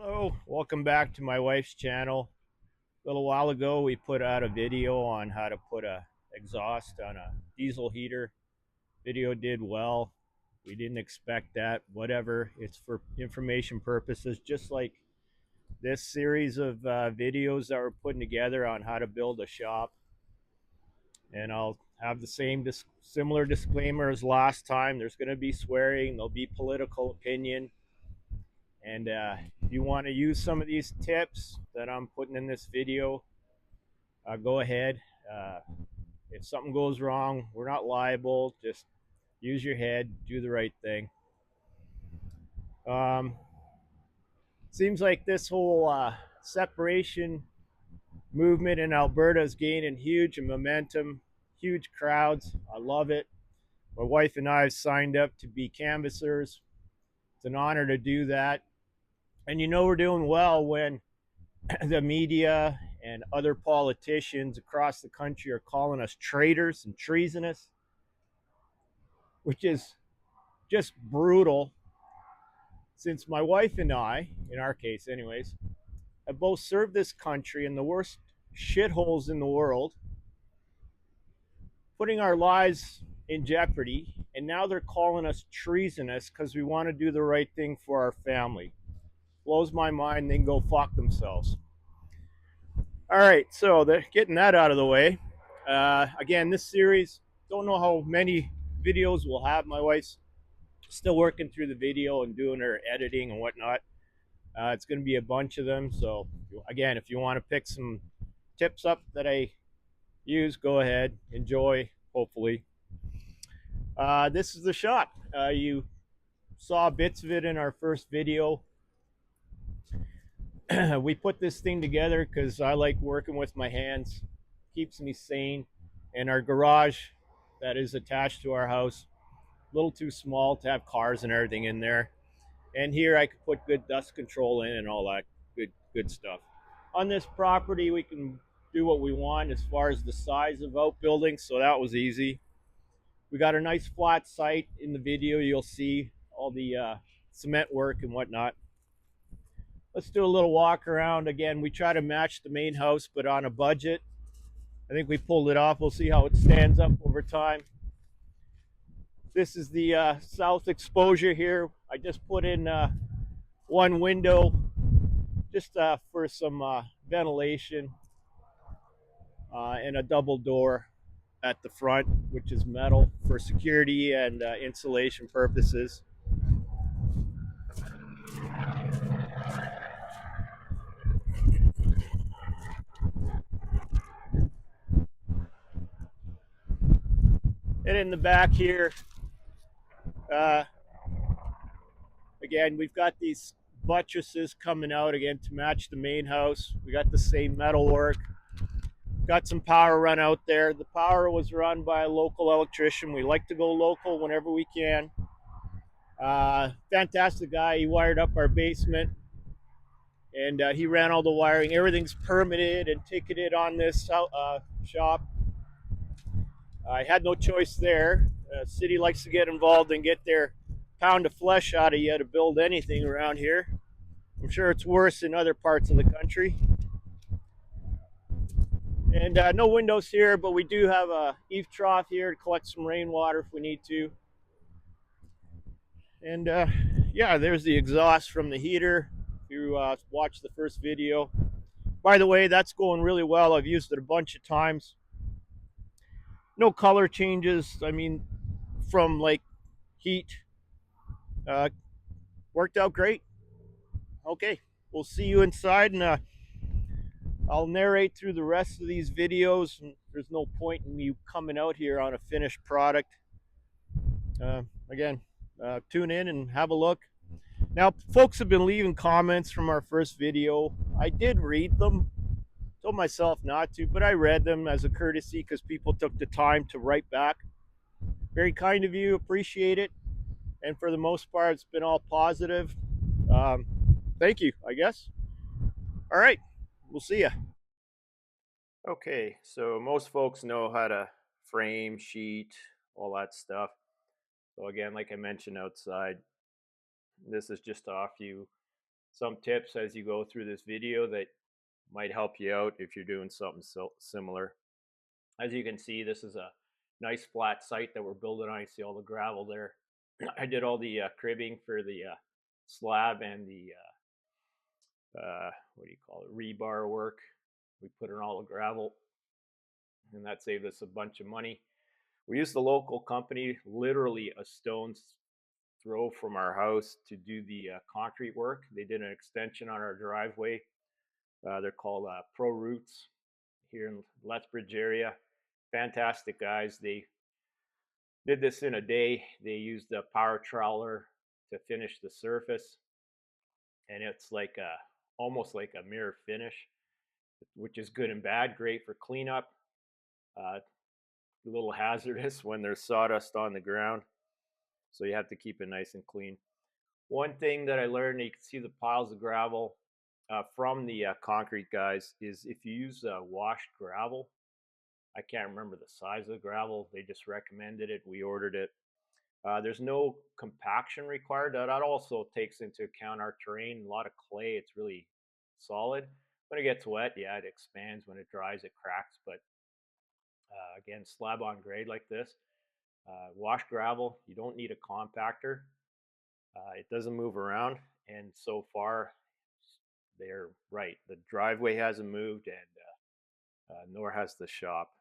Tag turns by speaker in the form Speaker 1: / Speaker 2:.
Speaker 1: Hello, welcome back to my wife's channel. A little while ago, we put out a video on how to put a exhaust on a diesel heater. Video did well. We didn't expect that. Whatever. It's for information purposes, just like this series of videos that we're putting together on how to build a shop. And I'll have the similar disclaimer as last time. There's going to be swearing. There'll be political opinion. And if you want to use some of these tips that I'm putting in this video, go ahead. Uh, if something goes wrong, we're not liable. Just use your head, do the right thing. Um, Seems like this whole separation movement in Alberta is gaining huge momentum, huge crowds. I love it. My wife and I have signed up to be canvassers. It's an honor to do that. And we're doing well when the media and other politicians across the country are calling us traitors and treasonous, which is just brutal. Since my wife and I, in our case, anyways, have both served this country in the worst shitholes in the world, putting our lives in jeopardy, and now they're calling us treasonous because we want to do the right thing for our family. Blows my mind. They can go fuck themselves. All right, so they're getting that out of the way. Again, this series, don't know how many videos we'll have. My wife's still working through the video and doing her editing and whatnot. It's going to be a bunch of them. So, again, if you want to pick some tips up that I use, go ahead, enjoy, hopefully. This is the shop. You saw bits of it in our first video. We put this thing together because I like working with my hands, keeps me sane. And our garage that is attached to our house, a little too small to have cars and everything in there. And here I could put good dust control in and all that good stuff. On this property, we can do what we want as far as the size of outbuildings, so that was easy. We got a nice flat site. In the video. You'll see all the cement work and whatnot. Let's do a little walk around. Again, we try to match the main house, but on a budget. I think we pulled it off. We'll see how it stands up over time. This is the south exposure here. I just put in one window just for some ventilation and a double door at the front, which is metal for security and insulation purposes. And in the back here, uh, again, we've got these buttresses coming out again to match the main house. We got the same metal work. Got some power run out there. The power was run by a local electrician. We like to go local whenever we can. Fantastic guy. He wired up our basement and he ran all the wiring. Everything's permitted and ticketed on this shop. I had no choice there. City likes to get involved and get their pound of flesh out of you to build anything around here. I'm sure it's worse in other parts of the country. And no windows here, but we do have a eave trough here to collect some rainwater if we need to. And yeah, there's the exhaust from the heater. If you watched the first video. By the way, that's going really well. I've used it a bunch of times. No color changes. I mean, from like heat. Uh, Worked out great. Okay, we'll see you inside, and I'll narrate through the rest of these videos. And there's no point in me coming out here on a finished product. Again, tune in and have a look. Now, folks have been leaving comments from our first video. I did read them. Told myself not to, but I read them as a courtesy because people took the time to write back. Very kind of you. Appreciate it. And for the most part, it's been all positive. Um, Thank you, I guess. All right, we'll see ya. Okay, so most folks know how to frame, sheet, all that stuff. So again, like I mentioned outside, this is just to offer you some tips as you go through this video that might help you out if you're doing something similar. As you can see, this is a nice flat site that we're building on. You see all the gravel there. I did all the cribbing for the slab and the what do you call it, rebar work. We put in all the gravel, and that saved us a bunch of money. We used the local company, literally a stone's throw from our house, to do the concrete work. They did an extension on our driveway. They're called Pro Roots here in Lethbridge area. Fantastic guys. They did this in a day. They used a power trawler to finish the surface, and it's like almost like a mirror finish, which is good and bad. Great for cleanup. A little hazardous when there's sawdust on the ground, so you have to keep it nice and clean. One thing that I learned, you can see the piles of gravel from the concrete guys, is if you use washed gravel. I can't remember the size of the gravel. They just recommended it. We ordered it. There's no compaction required. That also takes into account our terrain. A lot of clay. It's really solid. When it gets wet, yeah, it expands. When it dries, it cracks. But again, slab on grade like this, washed gravel, you don't need a compactor. It doesn't move around. And so far, they're right. The driveway hasn't moved, and nor has the shop.